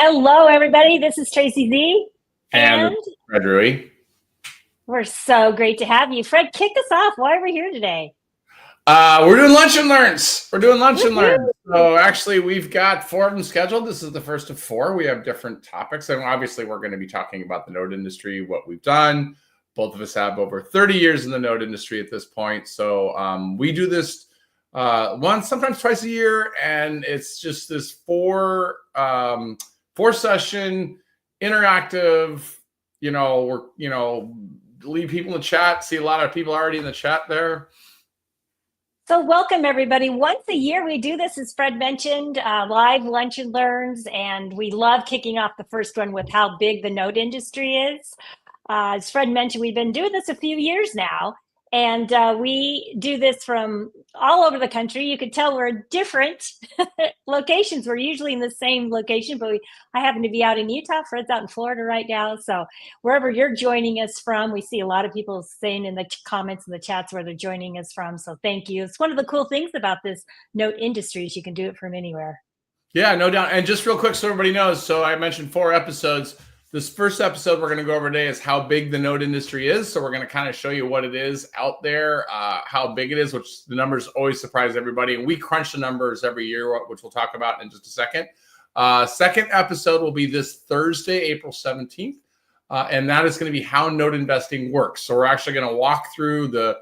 Hello, everybody. This is Tracy Z, And and Fred Rui. we're so great to have you. Fred, kick us off. Why are we here today? We're doing lunch and learns. We're doing lunch and learns. Woohoo! So actually, we've got four of them scheduled. This is the first of four. We have different topics, and obviously, we're going to be talking about the note industry, what we've done. Both of us have over 30 years in the note industry at this point. So we do this once, sometimes twice a year, and it's just this four session interactive. Leave people in the chat. See a lot of people already in the chat there. So welcome, everybody. Once a year, we do this, as Fred mentioned, live lunch and learns, and we love kicking off the first one with how big the note industry is. As Fred mentioned, we've been doing this a few years now, and we do this from all over the country. You could tell we're in different locations. We're usually in the same location, but I happen to be out in Utah. Fred's out in Florida right now. So wherever you're joining us from, we see a lot of people saying in the comments and the chats where they're joining us from. So thank you. It's one of the cool things about this note industry is you can do it from anywhere. Yeah, no doubt. And just real quick so everybody knows, so I mentioned 4 episodes. This first episode we're going to go over today is how big the note industry is. So we're going to kind of show you what it is out there, how big it is, which the numbers always surprise everybody. And we crunch the numbers every year, which we'll talk about in just a second. Second episode will be this Thursday, April 17th. And that is going to be how note investing works. So we're actually going to walk through the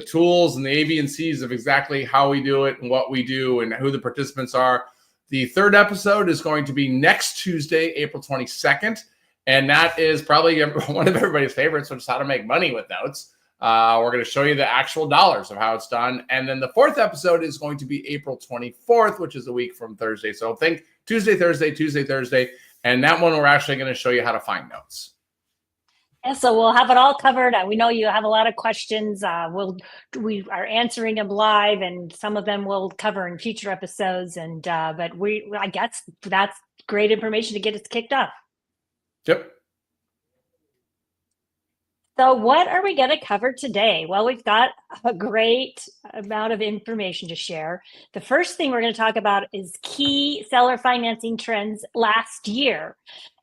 tools and the A, B, and C's of exactly how we do it and what we do and who the participants are. The third episode is going to be next Tuesday, April 22nd. And that is probably one of everybody's favorites, which is how to make money with notes. We're going to show you the actual dollars of how it's done. And then the fourth episode is going to be April 24th, which is a week from Thursday. So think Tuesday, Thursday. And that one, we're actually going to show you how to find notes. Yeah, so we'll have it all covered. We know you have a lot of questions. We are answering them live, and some of them we'll cover in future episodes. And but I guess that's great information to get us kicked off. Yep. So what are we going to cover today? Well, we've got a great amount of information to share. The first thing we're going to talk about is key seller financing trends last year.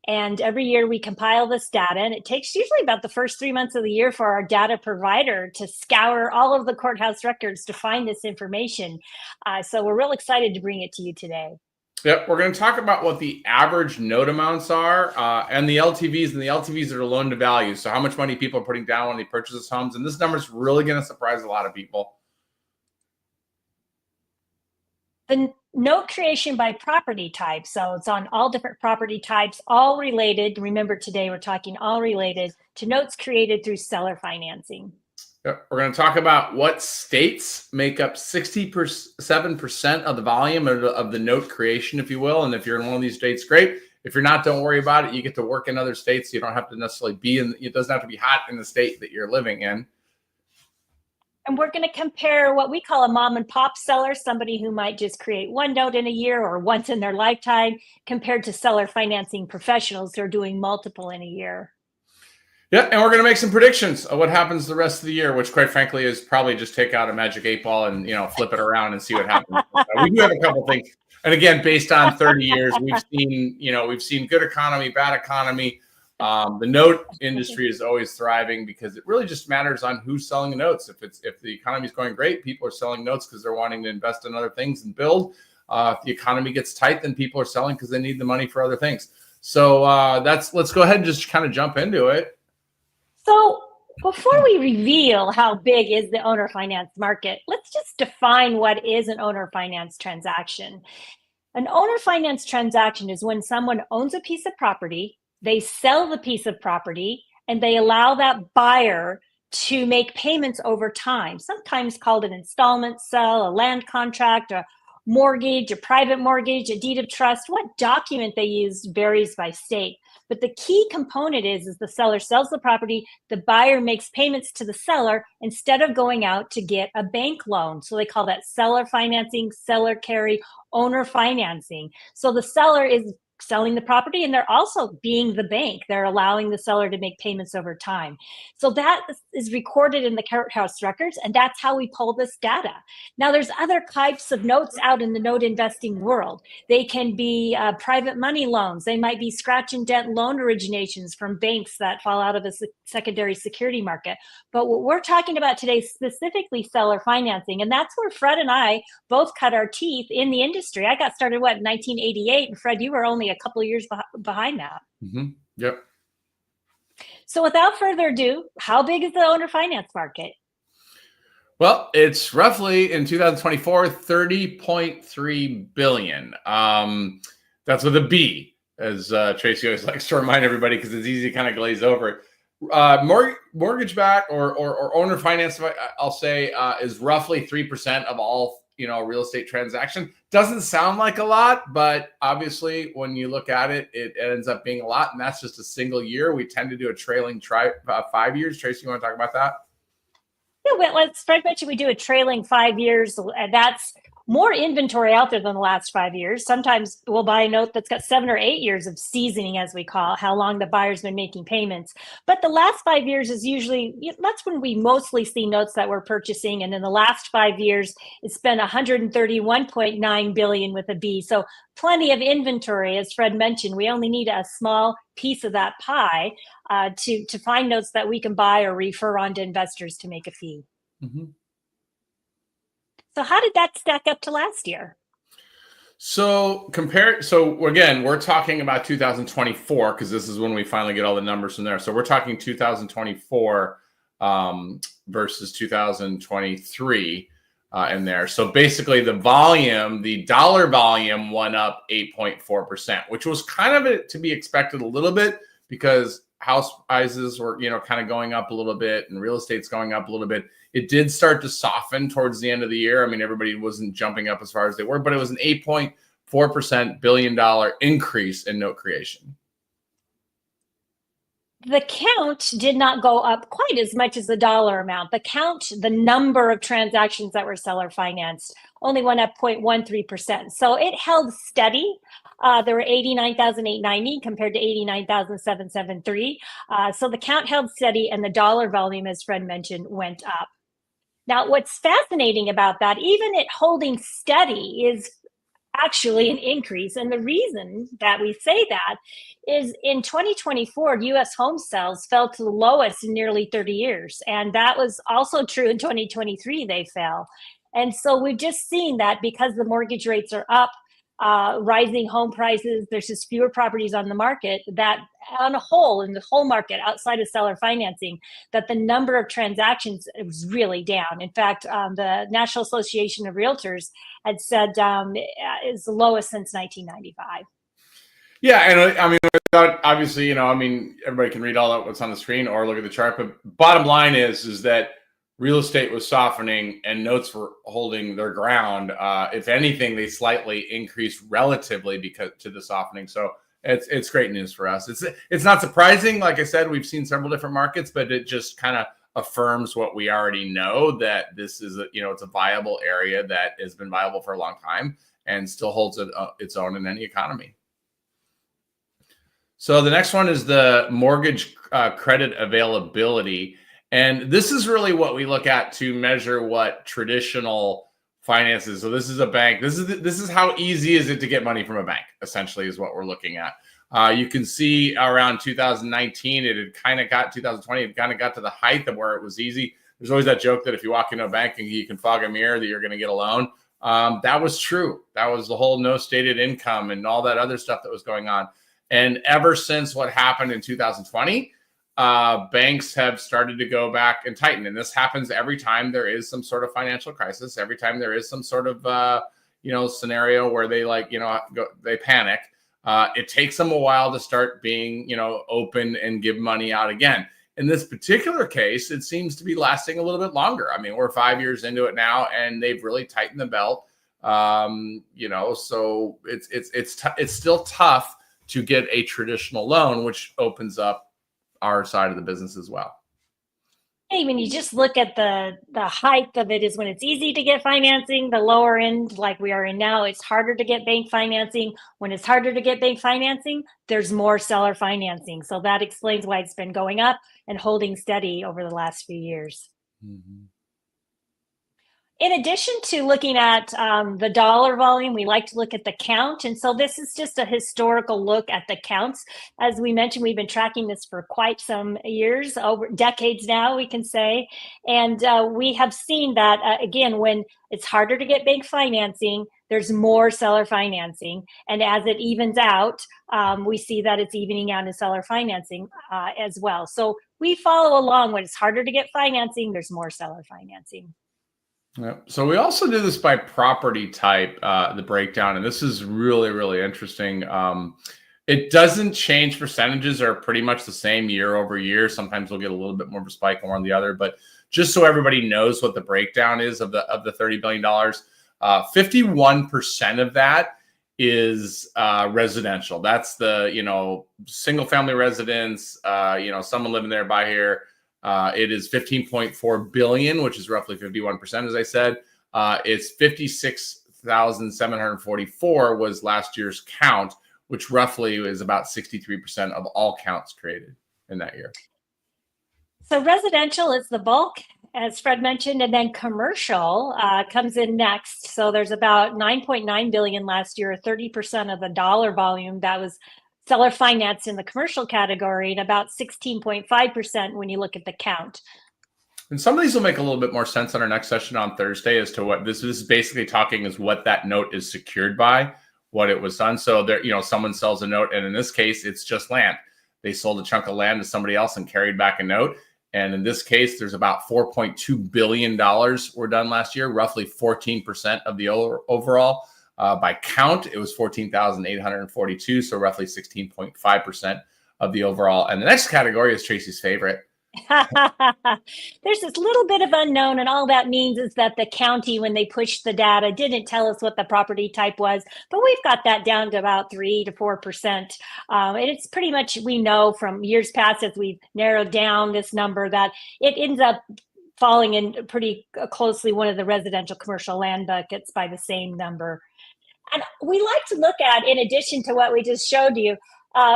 And every year we compile this data, and it takes usually about the first 3 months of the year for our data provider to scour all of the courthouse records to find this information. So we're real excited to bring it to you today. Yep, we're going to talk about what the average note amounts are and the LTVs, and the LTVs are loan to value. So how much money people are putting down when they purchase this homes. And this number is really going to surprise a lot of people. The note creation by property type. So it's on all different property types, all related. Remember, today we're talking all related to notes created through seller financing. Yep. We're going to talk about what states make up 67% of the volume of the note creation, if you will. And if you're in one of these states, great. If you're not, don't worry about it. You get to work in other states. You don't have to necessarily be in, it doesn't have to be hot in the state that you're living in. And we're going to compare what we call a mom and pop seller, somebody who might just create one note in a year or once in their lifetime, compared to seller financing professionals who are doing multiple in a year. Yeah, and we're going to make some predictions of what happens the rest of the year, which quite frankly is probably just take out a magic 8-ball and, flip it around and see what happens. We do have a couple things. And again, based on 30 years, we've seen good economy, bad economy. The note industry is always thriving because it really just matters on who's selling the notes. If the economy is going great, people are selling notes because they're wanting to invest in other things and build. If the economy gets tight, then people are selling because they need the money for other things. So let's go ahead and just kind of jump into it. So before we reveal how big is the owner finance market, let's just define what is an owner finance transaction. An owner finance transaction is when someone owns a piece of property, they sell the piece of property, and they allow that buyer to make payments over time, sometimes called an installment sale, a land contract, a mortgage, a private mortgage, a deed of trust. What document they use varies by state. But the key component is the seller sells the property, the buyer makes payments to the seller instead of going out to get a bank loan. So they call that seller financing, seller carry, owner financing. So the seller is selling the property, and they're also being the bank. They're allowing the seller to make payments over time. So that is recorded in the courthouse records, and that's how we pull this data. Now, there's other types of notes out in the note investing world. They can be private money loans. They might be scratch and dent loan originations from banks that fall out of a secondary security market. But what we're talking about today is specifically seller financing, and that's where Fred and I both cut our teeth in the industry. I got started, in 1988, and Fred, you were only a couple of years behind that. Mm-hmm. Yep. So without further ado, how big is the owner finance market? Well, it's roughly in 2024, 30.3 billion. That's with a B, as Tracy always likes to remind everybody, because it's easy to kind of glaze over. Mortgage back or owner finance, I'll say, is roughly 3% of all real estate transaction. Doesn't sound like a lot, but obviously when you look at it, it ends up being a lot, and that's just a single year. We tend to do a trailing 5 years. Tracy, you want to talk about that? Yeah, well, let's mention we do a trailing 5 years. That's more inventory out there than the last 5 years. Sometimes we'll buy a note that's got 7 or 8 years of seasoning, as we call it, how long the buyer's been making payments. But the last 5 years is usually, that's when we mostly see notes that we're purchasing. And in the last 5 years, it's been 131.9 billion with a B. So plenty of inventory. As Fred mentioned, we only need a small piece of that pie to find notes that we can buy or refer on to investors to make a fee. Mm-hmm. So how did that stack up to last year? So again, we're talking about 2024, because this is when we finally get all the numbers from there. So we're talking 2024 versus 2023 in there. So basically the dollar volume went up 8.4%, which was kind of to be expected a little bit, because house prices were, kind of going up a little bit and real estate's going up a little bit. It did start to soften towards the end of the year. I mean, everybody wasn't jumping up as far as they were, but it was an 8.4% billion-dollar increase in note creation. The count did not go up quite as much as the dollar amount. The number of transactions that were seller financed only went up 0.13%. So it held steady. There were 89,890 compared to 89,773. So the count held steady, and the dollar volume, as Fred mentioned, went up. Now, what's fascinating about that, even it holding steady, is actually an increase. And the reason that we say that is in 2024, US home sales fell to the lowest in nearly 30 years. And that was also true in 2023, they fell. And so we've just seen that because the mortgage rates are up, rising home prices, there's just fewer properties on the market, that on a whole, in the whole market outside of seller financing, that the number of transactions was really down. In fact, the National Association of Realtors had said is the lowest since 1995. Yeah, and I mean, obviously, everybody can read all that what's on the screen or look at the chart, but bottom line is that real estate was softening and notes were holding their ground. If anything, they slightly increased relatively because to the softening. So it's great news for us. It's not surprising. Like I said, we've seen several different markets, but it just kind of affirms what we already know, that this is it's a viable area that has been viable for a long time and still holds its own in any economy. So the next one is the mortgage credit availability. And this is really what we look at to measure what traditional finance is. So this is a bank. This is how easy is it to get money from a bank, essentially, is what we're looking at. You can see around 2019, 2020, it kind of got to the height of where it was easy. There's always that joke that if you walk into a bank and you can fog a mirror, that you're going to get a loan. That was true. That was the whole no stated income and all that other stuff that was going on. And ever since what happened in 2020, banks have started to go back and tighten. And this happens every time there is some sort of financial crisis, every time there is some sort of, scenario where they they panic. It takes them a while to start being, open and give money out again. In this particular case, it seems to be lasting a little bit longer. I mean, we're 5 years into it now, and they've really tightened the belt. So it's still tough to get a traditional loan, which opens up our side of the business as well. Hey, when you just look at the height of it is when it's easy to get financing, the lower end, like we are in now, it's harder to get bank financing. When it's harder to get bank financing, there's more seller financing. So that explains why it's been going up and holding steady over the last few years. Mhm. In addition to looking at the dollar volume, we like to look at the count. And so this is just a historical look at the counts. As we mentioned, we've been tracking this for quite some years, over decades now, we can say. And we have seen that, again, when it's harder to get bank financing, there's more seller financing. And as it evens out, we see that it's evening out in seller financing as well. So we follow along. When it's harder to get financing, there's more seller financing. Yeah. So we also do this by property type, the breakdown, and this is really, really interesting. It doesn't change. Percentages are pretty much the same year over year. Sometimes we'll get a little bit more of a spike on one or the other, but just so everybody knows what the breakdown is of the $30 billion, 51% of that is residential. That's the single family residence. Someone living there by here. It is 15.4 billion, which is roughly 51%, as I said. It's 56,744 was last year's count, which roughly is about 63% of all counts created in that year. So residential is the bulk, as Fred mentioned, and then commercial comes in next. So there's about 9.9 billion last year, 30% of the dollar volume that was seller financed in the commercial category, and about 16.5% when you look at the count. And some of these will make a little bit more sense on our next session on Thursday as to what this is basically talking is what that note is secured by, what it was done. So there, someone sells a note, and in this case, it's just land. They sold a chunk of land to somebody else and carried back a note. And in this case, there's about $4.2 billion were done last year, roughly 14% of the overall. By count, it was 14,842, so roughly 16.5% of the overall. And the next category is Tracy's favorite. There's this little bit of unknown, and all that means is that the county, when they pushed the data, didn't tell us what the property type was, but we've got that down to about 3 to 4%. And it's pretty much, we know from years past, as we've narrowed down this number, that it ends up falling in pretty closely one of the residential commercial land buckets by the same number. And we like to look at, in addition to what we just showed you,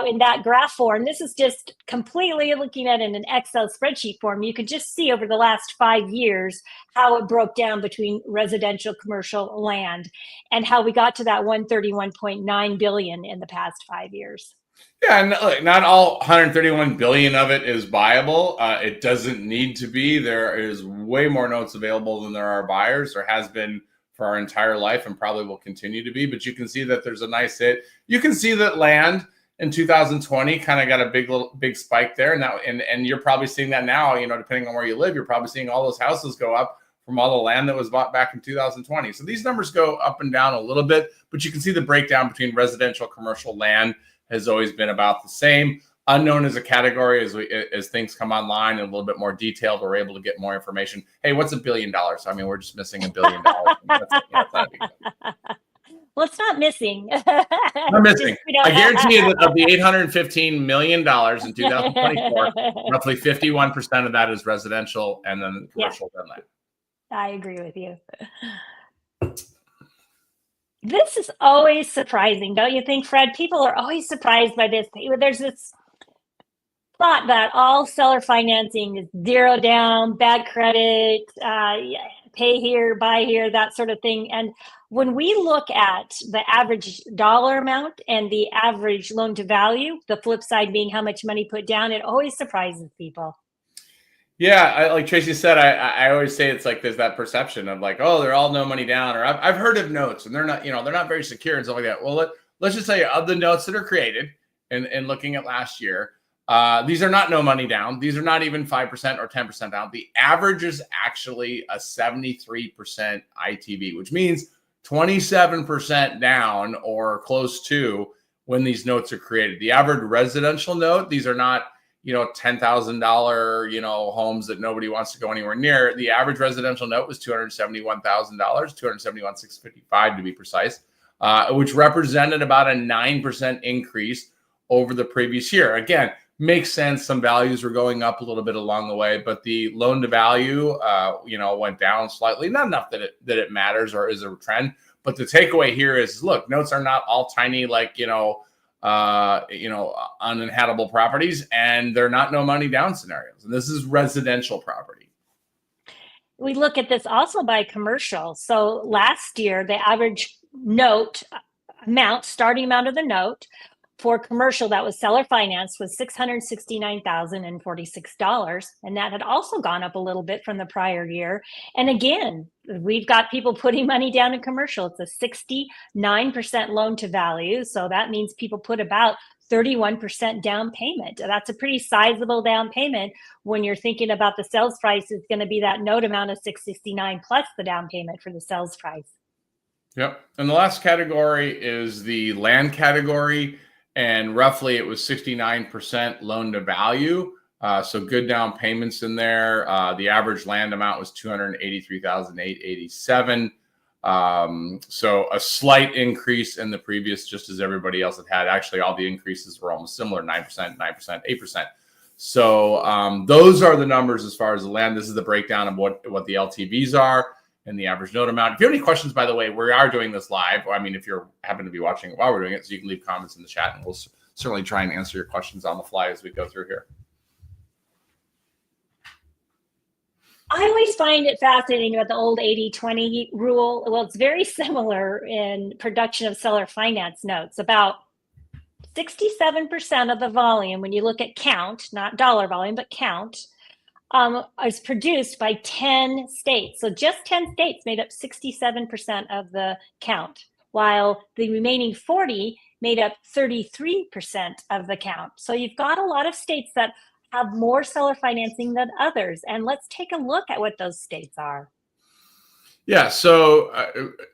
in that graph form, this is just completely looking at it in an Excel spreadsheet form. You could just see over the last 5 years how it broke down between residential, commercial, land, and how we got to that 131.9 billion in the past 5 years. Yeah, and look, not all 131 billion of it is buyable. It doesn't need to be. There is way more notes available than there are buyers. There has been for our entire life and probably will continue to be. But you can see that there's a nice hit. You can see that land in 2020 kind of got a big spike there, and you're probably seeing that now. Depending on where you live, you're probably seeing all those houses go up from all the land that was bought back in 2020. So these numbers go up and down a little bit, but you can see the breakdown between residential, commercial, land has always been about the same. Unknown as a category, as things come online and a little bit more detailed, we're able to get more information. Hey, what's $1 billion? I mean, we're just missing $1 billion. That's not a big deal. Well, it's not missing. Not missing. I guarantee you that of the $815 million in 2024, roughly 51% of that is residential, and then commercial, then land. I agree with you. This is always surprising, don't you think, Fred? People are always surprised by this. There's this thought that all seller financing is zero down, bad credit, pay here, buy here, that sort of thing. And when we look at the average dollar amount and the average loan to value, the flip side being how much money put down, it always surprises people. Yeah, like Tracy said, I always say it's like there's that perception of like, oh, they're all no money down, or I've heard of notes and they're not very secure and stuff like that. Well, let's just tell you, of the notes that are created and looking at last year, these are not no money down. These are not even 5% or 10% down. The average is actually a 73% ITV, which means 27% down or close to when these notes are created. The average residential note, these are not, $10,000, homes that nobody wants to go anywhere near. The average residential note was $271,000, $271,655 to be precise, which represented about a 9% increase over the previous year. Again, makes sense. Some values were going up a little bit along the way, but the loan to value, went down slightly. Not enough that it matters or is a trend. But the takeaway here is, look, notes are not all tiny, like, uninhabitable properties, and they're not no money down scenarios. And this is residential property. We look at this also by commercial. So last year, the average note amount, starting amount of the note for commercial that was seller finance was $669,046. And that had also gone up a little bit from the prior year. And again, we've got people putting money down in commercial. It's a 69% loan to value. So that means people put about 31% down payment. That's a pretty sizable down payment when you're thinking about the sales price is going to be that note amount of 669 plus the down payment for the sales price. Yep. And the last category is the land category. And roughly it was 69% loan to value. So good down payments in there. The average land amount was $283,887. So a slight increase in the previous, just as everybody else had. Actually, all the increases were almost similar, 9%, 9%, 8%. So those are the numbers as far as the land. This is the breakdown of what the LTVs are and the average note amount. If you have any questions, by the way, we are doing this live. I mean, if you happen to be watching it while we're doing it, so you can leave comments in the chat, and we'll certainly try and answer your questions on the fly as we go through here. I always find it fascinating about the old 80-20 rule. Well, it's very similar in production of seller finance notes. About 67% of the volume, when you look at count, not dollar volume, but count, is produced by 10 states. So just 10 states made up 67% of the count, while the remaining 40 made up 33% of the count. So you've got a lot of states that have more seller financing than others. And let's take a look at what those states are. Yeah. So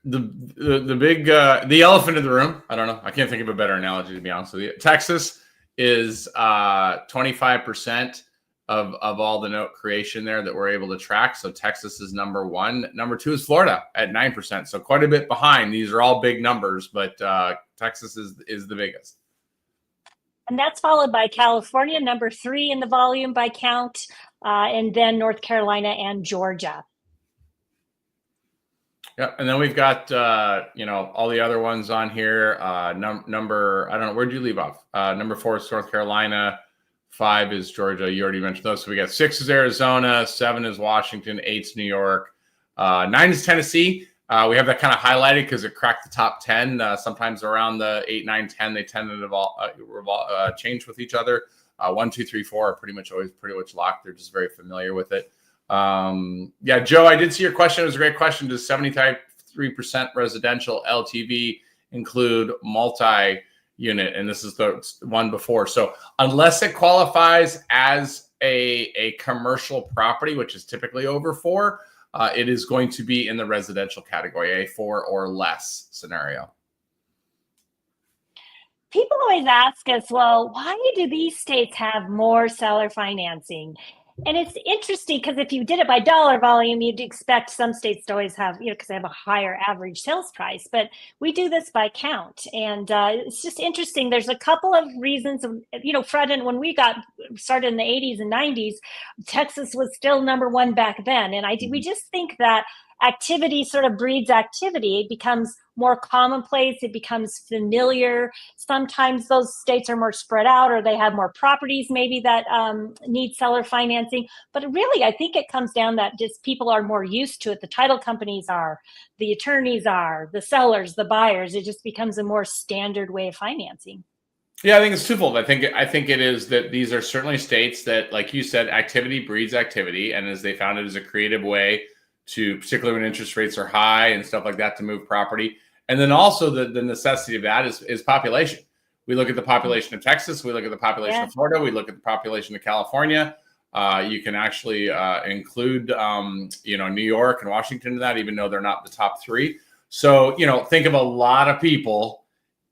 the big, the elephant in the room, I don't know. I can't think of a better analogy, to be honest with you. Texas is 25% of all the note creation there that we're able to track. So Texas is number one. Number two is Florida at 9%. So quite a bit behind. These are all big numbers, but Texas is the biggest. And that's followed by California, number 3 in the volume by count, and then North Carolina and Georgia. Yeah, and then we've got all the other ones on here. Number, I don't know, where'd you leave off? Number 4 is North Carolina, 5 is Georgia. You already mentioned those. So we got 6 is Arizona, 7 is Washington, 8 is New York, 9 is Tennessee. We have that kind of highlighted because it cracked the top 10. Sometimes around the 8, 9, 10, they tend to change with each other. 1, 2, 3, 4 are pretty much locked. They're just very familiar with it. Yeah, Joe, I did see your question. It was a great question. Does 73% residential LTV include multi-unit? And this is the one before. So unless it qualifies as a commercial property, which is typically over 4, it is going to be in the residential category, a 4 or less scenario. People always ask us, well, why do these states have more seller financing? And it's interesting because if you did it by dollar volume, you'd expect some states to always have, because they have a higher average sales price. But we do this by count. And it's just interesting. There's a couple of reasons, Fred, and when we got started in the 80s and 90s, Texas was still number 1 back then. And we just think that activity sort of breeds activity. It becomes more commonplace. It becomes familiar. Sometimes those states are more spread out, or they have more properties maybe that need seller financing. But really, I think it comes down that just people are more used to it. The title companies are, the attorneys are, the sellers, the buyers. It just becomes a more standard way of financing. Yeah, I think it's twofold. I think it is that these are certainly states that, like you said, activity breeds activity. And as they found it as a creative way to, particularly when interest rates are high and stuff like that, to move property. And then also the necessity of that is population. We look at the population of Texas. We look at the population of Florida. We look at the population of California. You can actually include, New York and Washington in that, even though they're not the top 3. So, think of a lot of people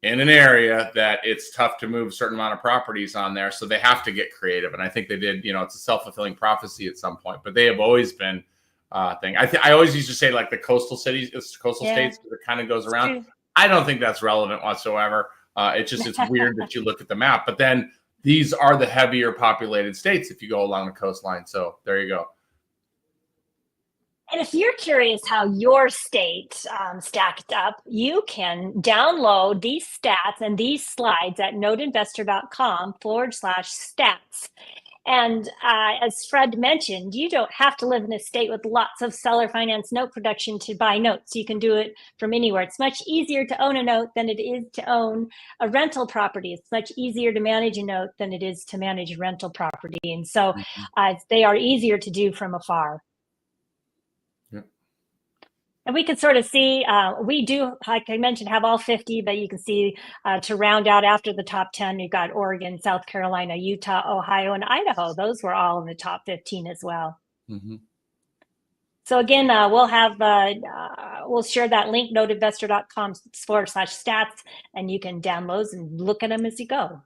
in an area that it's tough to move a certain amount of properties on there. So they have to get creative. And I think they did, it's a self-fulfilling prophecy at some point, but they have always been thing. I always used to say like the coastal cities, coastal states, it kind of goes around. I don't think that's relevant whatsoever. It's weird that you look at the map. But then these are the heavier populated states if you go along the coastline. So there you go. And if you're curious how your state stacked up, you can download these stats and these slides at noteinvestor.com/stats. And as Fred mentioned, you don't have to live in a state with lots of seller finance note production to buy notes. You can do it from anywhere. It's much easier to own a note than it is to own a rental property. It's much easier to manage a note than it is to manage a rental property. And so they are easier to do from afar. And we can sort of see, we do, like I mentioned, have all 50, but you can see to round out after the top 10, you've got Oregon, South Carolina, Utah, Ohio, and Idaho. Those were all in the top 15 as well. Mm-hmm. So again, we'll share that link, noteinvestor.com/stats, and you can download those and look at them as you go.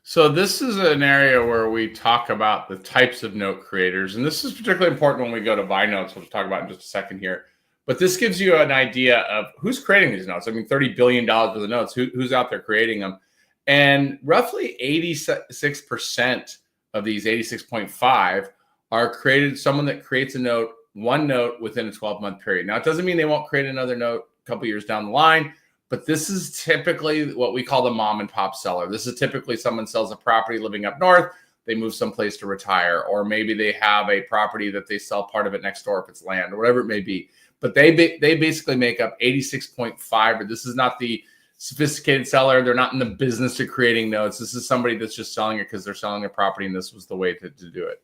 So this is an area where we talk about the types of note creators, and this is particularly important when we go to buy notes, which we'll talk about in just a second here. But this gives you an idea of who's creating these notes. I mean, $30 billion worth of notes, who's out there creating them? And roughly 86% of these, 86.5, are created, someone that creates a note, one note within a 12-month period. Now, it doesn't mean they won't create another note a couple years down the line, but this is typically what we call the mom and pop seller. This is typically someone sells a property living up north, they move someplace to retire, or maybe they have a property that they sell part of it next door if it's land or whatever it may be. But they basically make up 86.5, or this is not the sophisticated seller. They're not in the business of creating notes. This is somebody that's just selling it because they're selling a property and this was the way to do it.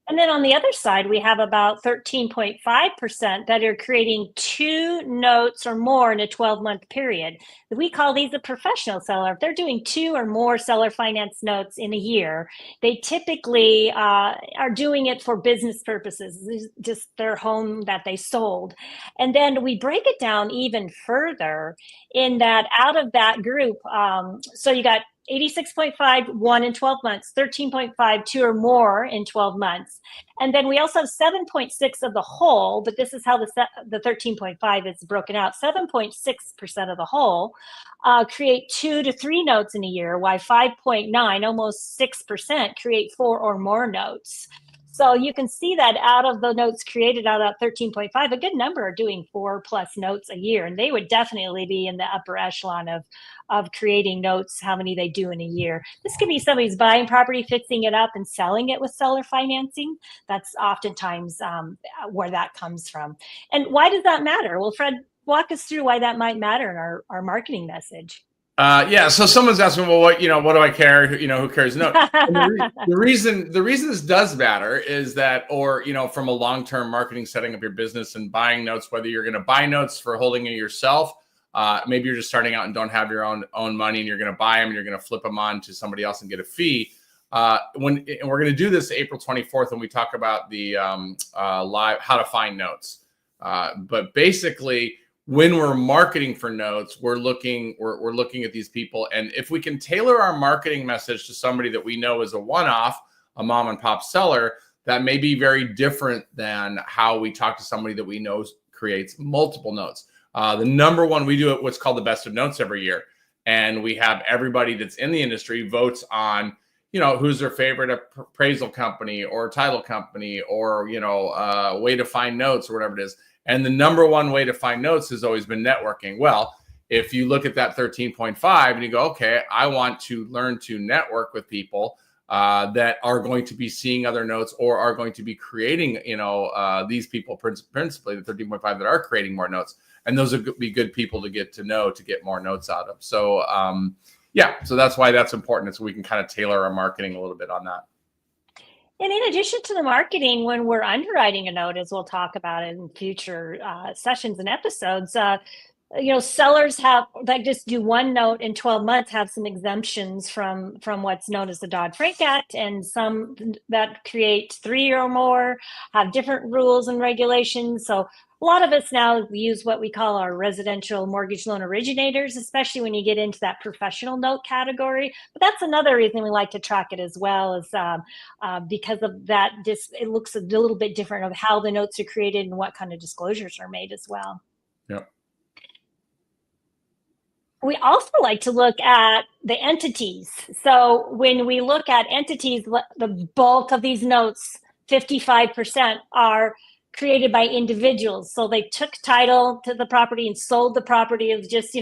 And then on the other side, we have about 13.5% that are creating 2 notes or more in a 12-month period. We call these a professional seller. If they're doing 2 or more seller finance notes in a year, they typically are doing it for business purposes, just their home that they sold. And then we break it down even further in that out of that group, so you got 86.5, 1 in 12 months, 13.5, 2 or more in 12 months. And then we also have 7.6 of the whole, but this is how the 13.5 is broken out. 7.6% of the whole create 2 to 3 notes in a year, while 5.9, almost 6%, create 4 or more notes. So you can see that out of the notes created out of that 13.5, a good number are doing 4+ notes a year. And they would definitely be in the upper echelon of creating notes, how many they do in a year. This could be somebody who's buying property, fixing it up, and selling it with seller financing. That's oftentimes where that comes from. And why does that matter? Well, Fred, walk us through why that might matter in our marketing message. Yeah. So someone's asking, well, what do I care? Who cares? No. the reason this does matter is that, or, from a long-term marketing, setting up your business and buying notes, whether you're going to buy notes for holding it yourself, maybe you're just starting out and don't have your own money and you're going to buy them and you're going to flip them on to somebody else and get a fee. And we're going to do this April 24th when we talk about the live, how to find notes. But basically, when we're marketing for notes, we're looking at these people. And if we can tailor our marketing message to somebody that we know is a one-off, a mom and pop seller, that may be very different than how we talk to somebody that we know creates multiple notes. The number one, we do what's called the best of notes every year. And we have everybody that's in the industry votes on, who's their favorite appraisal company or title company or, way to find notes or whatever it is. And the number one way to find notes has always been networking. Well, if you look at that 13.5 and you go, okay, I want to learn to network with people that are going to be seeing other notes or are going to be creating, these people principally, the 13.5 that are creating more notes. And those would be good people to get to know to get more notes out of. So, so that's why that's important. So we can kind of tailor our marketing a little bit on that. And in addition to the marketing, when we're underwriting a note, as we'll talk about it in future sessions and episodes, sellers that just do one note in 12 months have some exemptions from what's known as the Dodd-Frank Act, and some that create 3 or more have different rules and regulations. So a lot of us now use what we call our residential mortgage loan originators, especially when you get into that professional note category. But that's another reason we like to track it as well, is because of that. It looks a little bit different of how the notes are created and what kind of disclosures are made as well. Yep. We also like to look at the entities. So when we look at entities, the bulk of these notes, 55%, are created by individuals. So they took title to the property and sold the property. It was just,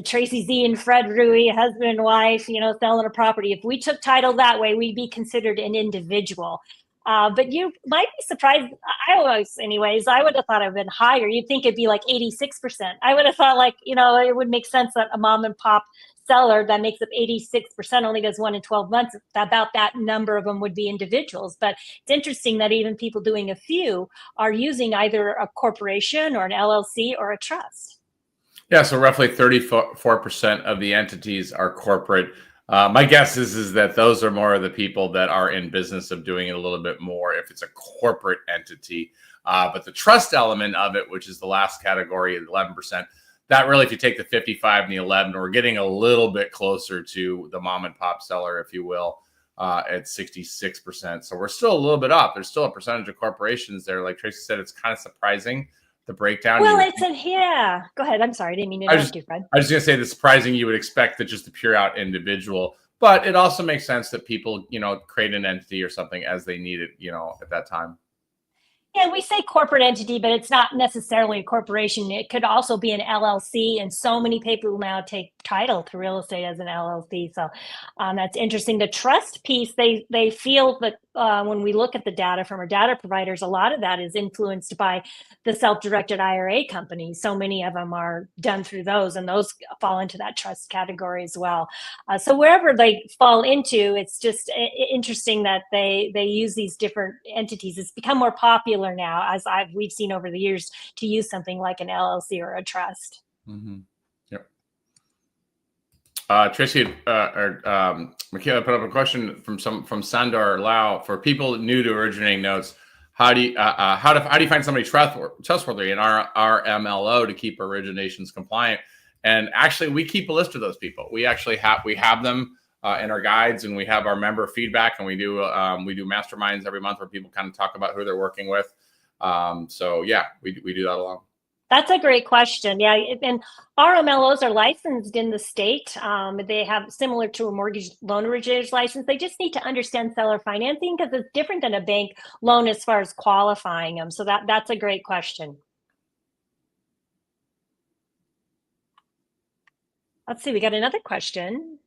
Tracy Z and Fred Rui, husband and wife, selling a property. If we took title that way, we'd be considered an individual. But you might be surprised. I would have thought it would have been higher. You'd think it'd be like 86%. I would have thought it would make sense that a mom and pop seller that makes up 86% only does 1 in 12 months. About that number of them would be individuals. But it's interesting that even people doing a few are using either a corporation or an LLC or a trust. Yeah, so roughly 34% of the entities are corporate. My guess is that those are more of the people that are in business of doing it a little bit more if it's a corporate entity. But the trust element of it, which is the last category at 11%, that really, if you take the 55 and the 11, we're getting a little bit closer to the mom and pop seller, if you will, at 66%. So we're still a little bit up. There's still a percentage of corporations there. Like Tracy said, it's kind of surprising. The breakdown. Well, go ahead. I'm sorry. I didn't mean to interrupt you, Fred. I was going to say the surprising, you would expect that just the pure out individual, but it also makes sense that people, create an entity or something as they need it, at that time. Yeah, we say corporate entity, but it's not necessarily a corporation. It could also be an LLC, and so many people now take title to real estate as an LLC. So that's interesting. The trust piece, they feel that when we look at the data from our data providers, a lot of that is influenced by the self-directed IRA companies. So many of them are done through those, and those fall into that trust category as well. So wherever they fall into, it's just interesting that they use these different entities. It's become more popular now, as we've seen over the years, to use something like an LLC or a trust. Mm-hmm. Yep. Tracy Michaela put up a question from Sandor Lau. For people new to originating notes, how do you find somebody trustworthy in our RMLO to keep originations compliant? And actually, we keep a list of those people. We actually have them in our guides, and we have our member feedback, and we do masterminds every month where people kind of talk about who they're working with. So yeah, we do that along. That's a great question. Yeah, and RMLOs are licensed in the state. They have similar to a mortgage loan originator's license. They just need to understand seller financing because it's different than a bank loan as far as qualifying them. So that's a great question. Let's see, we got another question.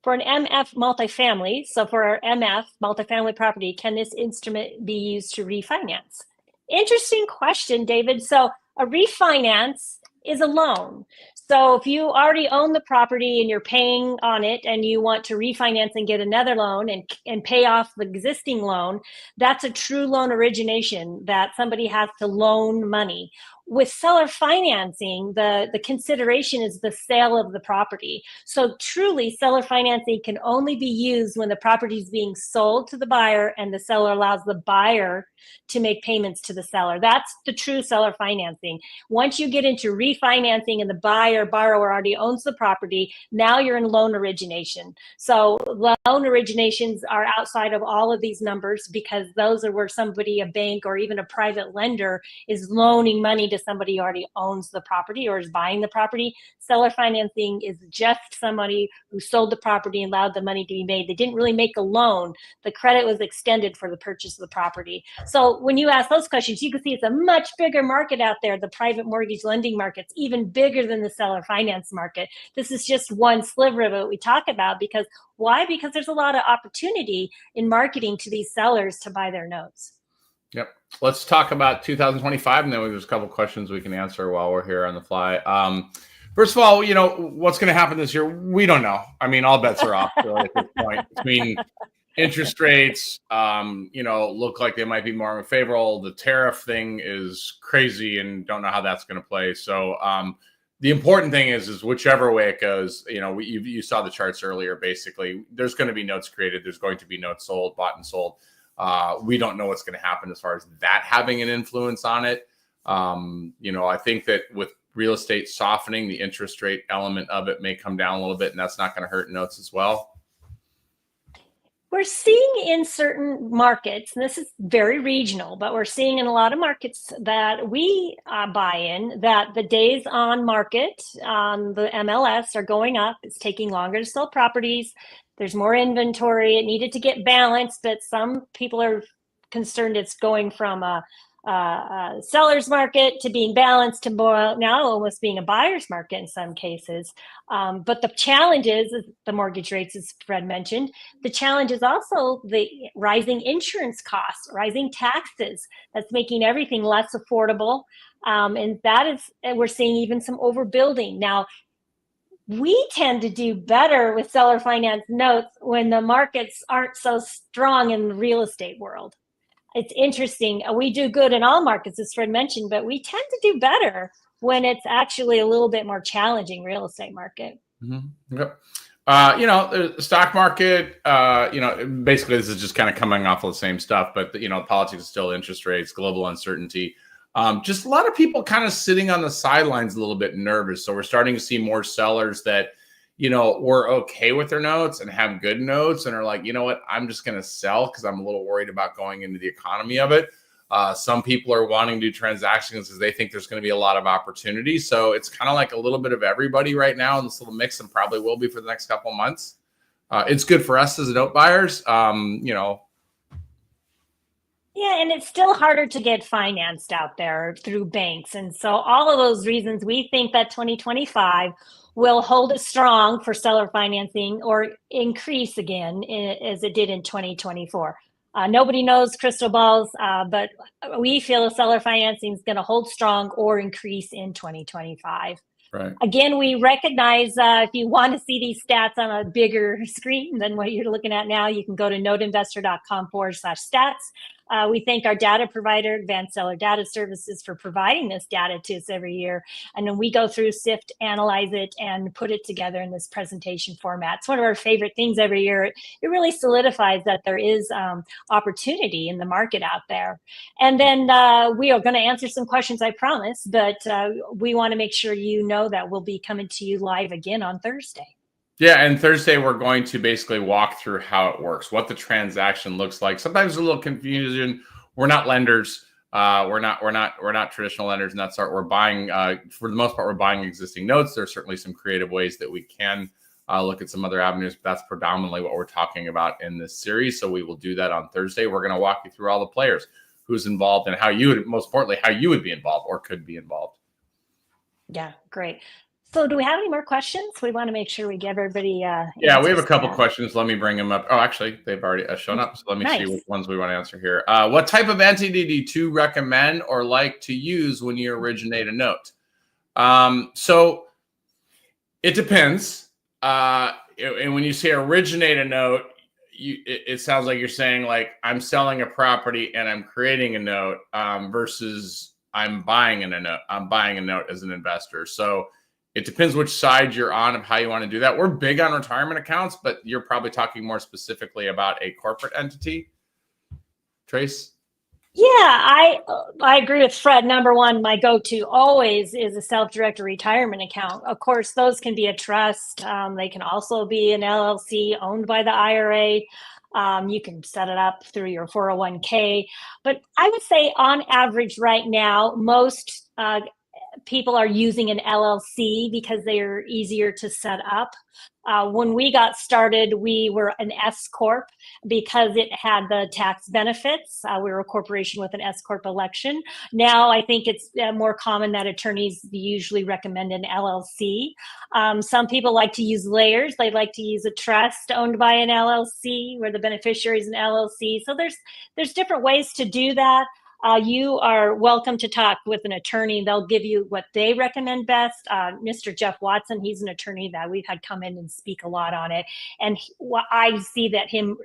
For an MF multifamily, so for our MF multifamily property, can this instrument be used to refinance? Interesting question, David. So a refinance is a loan. So if you already own the property and you're paying on it and you want to refinance and get another loan and pay off the existing loan, that's a true loan origination that somebody has to loan money. With seller financing, the consideration is the sale of the property. So truly, seller financing can only be used when the property is being sold to the buyer and the seller allows the buyer to make payments to the seller. That's the true seller financing. Once you get into refinancing and the borrower already owns the property, now you're in loan origination. So loan originations are outside of all of these numbers because those are where somebody, a bank or even a private lender, is loaning money to somebody who already owns the property or is buying the property. Seller financing is just somebody who sold the property and allowed the money to be made. They didn't really make a loan. The credit was extended for the purchase of the property. So when you ask those questions, you can see it's a much bigger market out there. The private mortgage lending market's even bigger than the seller finance market. This is just one sliver of it we talk about. Because why? Because there's a lot of opportunity in marketing to these sellers to buy their notes. Yep. Let's talk about 2025, and then there's a couple questions we can answer while we're here on the fly. First of all, what's going to happen this year? We don't know. I mean, all bets are off really, at this point. Between interest rates, look like they might be more favorable. The tariff thing is crazy, and don't know how that's going to play. So the important thing is whichever way it goes. You saw the charts earlier. Basically, there's going to be notes created. There's going to be notes sold, bought and sold. We don't know what's going to happen as far as that having an influence on it. I think that with real estate softening, the interest rate element of it may come down a little bit, and that's not going to hurt notes as well. We're seeing in certain markets, and this is very regional, but we're seeing in a lot of markets that we buy in that the days on market on the MLS are going up. It's taking longer to sell properties. There's more inventory. It needed to get balanced, but some people are concerned it's going from a seller's market to being balanced to more now almost being a buyer's market in some cases. But the challenge is the mortgage rates, as Fred mentioned. The challenge is also the rising insurance costs, rising taxes. That's making everything less affordable. And that is, we're seeing even some overbuilding. Now, we tend to do better with seller finance notes when the markets aren't so strong in the real estate world. It's interesting. We do good in all markets, as Fred mentioned, but we tend to do better when it's actually a little bit more challenging real estate market. Mm-hmm. Yep. The stock market, basically this is just kind of coming off of the same stuff, but politics is still interest rates, global uncertainty. Just a lot of people kind of sitting on the sidelines a little bit nervous. So we're starting to see more sellers that were okay with their notes and have good notes and are like, you know what, I'm just going to sell because I'm a little worried about going into the economy of it. Some people are wanting to do transactions because they think there's going to be a lot of opportunity. So it's kind of like a little bit of everybody right now in this little mix, and probably will be for the next couple of months. It's good for us as note buyers. Yeah, and it's still harder to get financed out there through banks. And so all of those reasons, we think that 2025 will hold it strong for seller financing or increase again as it did in 2024. Nobody knows crystal balls, but we feel seller financing is going to hold strong or increase in 2025. Right. Again, we recognize if you want to see these stats on a bigger screen than what you're looking at now, you can go to noteinvestor.com/stats. We thank our data provider, Advanced Seller Data Services, for providing this data to us every year. And then we go through, sift, analyze it, and put it together in this presentation format. It's one of our favorite things every year. It really solidifies that there is opportunity in the market out there. And then we are going to answer some questions, I promise, but we want to make sure you know that we'll be coming to you live again on Thursday. Yeah, and Thursday we're going to basically walk through how it works, what the transaction looks like. Sometimes there's a little confusion. We're not lenders. We're not traditional lenders and that sort. We're buying, for the most part, we're buying existing notes. There's certainly some creative ways that we can look at some other avenues, but that's predominantly what we're talking about in this series. So we will do that on Thursday. We're going to walk you through all the players, who's involved, and how you would, most importantly, how you would be involved or could be involved. Yeah, great. So do we have any more questions? We want to make sure we give everybody yeah, we have a couple questions. Let me bring them up. Oh, actually, they've already shown up. So let me see which ones we want to answer here. What type of entity do you recommend or like to use when you originate a note? So it depends. And when you say originate a note, it sounds like you're saying like I'm selling a property and I'm creating a note versus I'm buying a note. I'm buying a note as an investor. So it depends which side you're on of how you want to do that. We're big on retirement accounts, but you're probably talking more specifically about a corporate entity. Trace? Yeah, I agree with Fred. Number one, my go-to always is a self-directed retirement account. Of course, those can be a trust. They can also be an LLC owned by the IRA. You can set it up through your 401k. But I would say on average right now, most people are using an LLC because they are easier to set up. When we got started, we were an S Corp because it had the tax benefits. We were a corporation with an S Corp election. Now I think it's more common that attorneys usually recommend an LLC. Some people like to use layers. They like to use a trust owned by an LLC where the beneficiary is an LLC. So there's different ways to do that. You are welcome to talk with an attorney. They'll give you what they recommend best. Mr. Jeff Watson, he's an attorney that we've had come in and speak a lot on it. And I see that him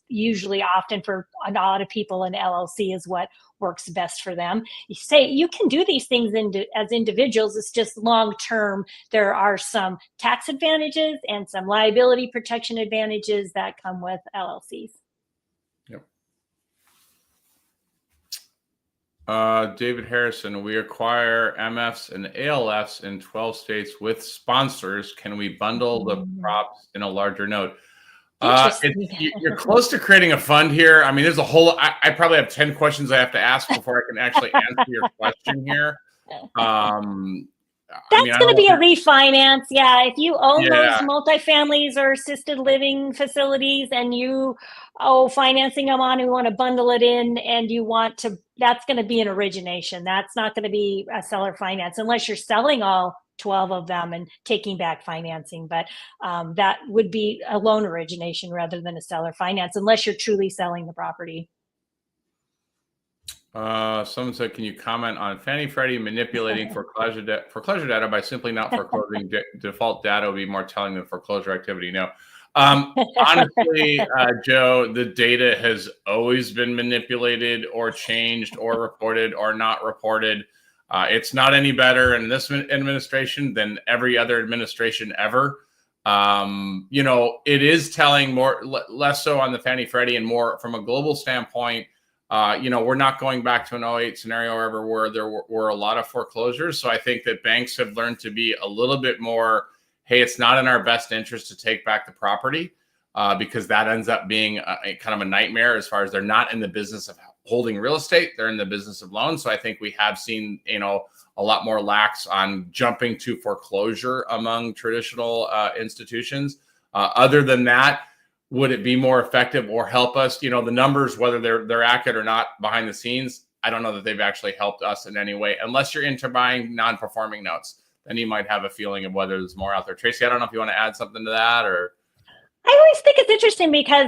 usually often for a lot of people, an LLC is what works best for them. You say you can do these things as individuals. It's just long-term. There are some tax advantages and some liability protection advantages that come with LLCs. David Harrison, we acquire MFs and ALFs in 12 states with sponsors. Can we bundle the props in a larger note? Interesting. You're close to creating a fund here. I mean, there's a whole. I probably have 10 questions I have to ask before I can actually answer your question here. That's going to be a refinance. Yeah. If you own those Yeah. multifamilies or assisted living facilities and you financing them on, you want to bundle it in and you want to, that's going to be an origination. That's not going to be a seller finance unless you're selling all 12 of them and taking back financing. But that would be a loan origination rather than a seller finance unless you're truly selling the property. Someone said, can you comment on Fannie Freddie manipulating foreclosure data by simply not foreclosing default data would be more telling than foreclosure activity? No. Honestly, Joe, the data has always been manipulated or changed or reported or not reported. It's not any better in this administration than every other administration ever. It is telling less so on the Fannie Freddie and more from a global standpoint. We're not going back to an 2008 scenario ever where there were a lot of foreclosures. So I think that banks have learned to be a little bit more, hey, it's not in our best interest to take back the property because that ends up being a kind of a nightmare as far as they're not in the business of holding real estate. They're in the business of loans. So I think we have seen, a lot more lax on jumping to foreclosure among traditional institutions. Other than that, would it be more effective or help us? The numbers, whether they're accurate or not behind the scenes, I don't know that they've actually helped us in any way, unless you're into buying non-performing notes. Then you might have a feeling of whether there's more out there. Tracy, I don't know if you want to add something to that or. I always think it's interesting because,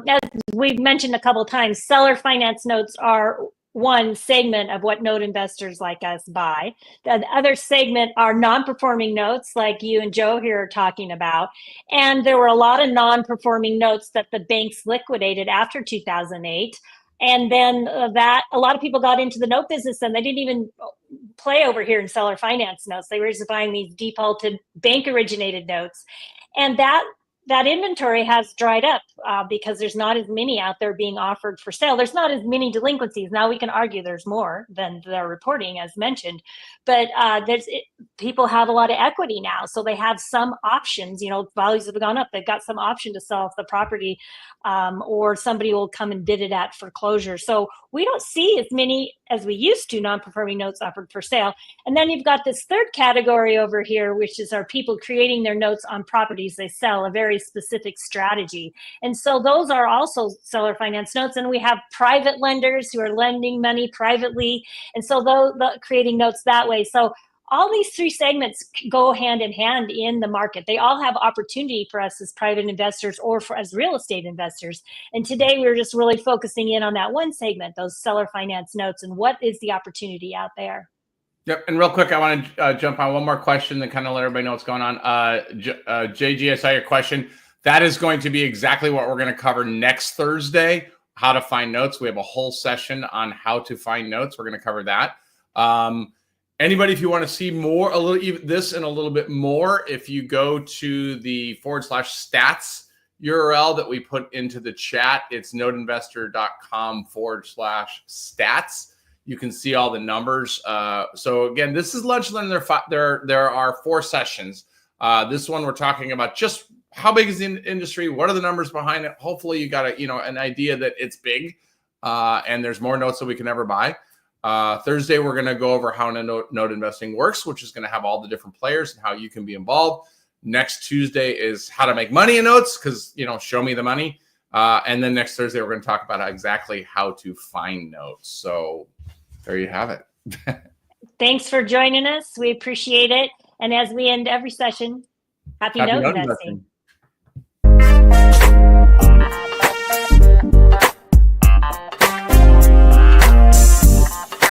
as we've mentioned a couple of times, seller finance notes are one segment of what note investors like us buy. The other segment are non-performing notes like you and Joe here are talking about. And there were a lot of non-performing notes that the banks liquidated after 2008. And then that a lot of people got into the note business and they didn't even play over here in seller finance notes. They were just buying these defaulted bank originated notes. And that inventory has dried up because there's not as many out there being offered for sale. There's not as many delinquencies. Now we can argue there's more than they're reporting, as mentioned, but people have a lot of equity now. So they have some options, values have gone up. They've got some option to sell off the property or somebody will come and bid it at foreclosure. So we don't see as many as we used to non-performing notes offered for sale. And then you've got this third category over here, which is our people creating their notes on properties they sell, a very specific strategy. And so those are also seller finance notes. And we have private lenders who are lending money privately. And so those creating notes that way. So all these three segments go hand in hand in the market. They all have opportunity for us as private investors or as real estate investors. And today we're just really focusing in on that one segment, those seller finance notes, and what is the opportunity out there. Yep. And real quick, I want to jump on one more question to kind of let everybody know what's going on. JG, I saw your question. That is going to be exactly what we're going to cover next Thursday, how to find notes. We have a whole session on how to find notes. We're going to cover that. Anybody, if you want to see more, this and a little bit more, if you go to the /stats URL that we put into the chat, it's noteinvestor.com/stats. You can see all the numbers. So again, this is Lunch Learn. There are 4 sessions. This one we're talking about just how big is the industry? What are the numbers behind it? Hopefully you got an idea that it's big and there's more notes than we can ever buy. Thursday, we're going to go over how note investing works, which is going to have all the different players and how you can be involved. Next Tuesday is how to make money in notes because, show me the money. And then next Thursday, we're going to talk about exactly how to find notes. So there you have it. Thanks for joining us. We appreciate it. And as we end every session, happy note investing.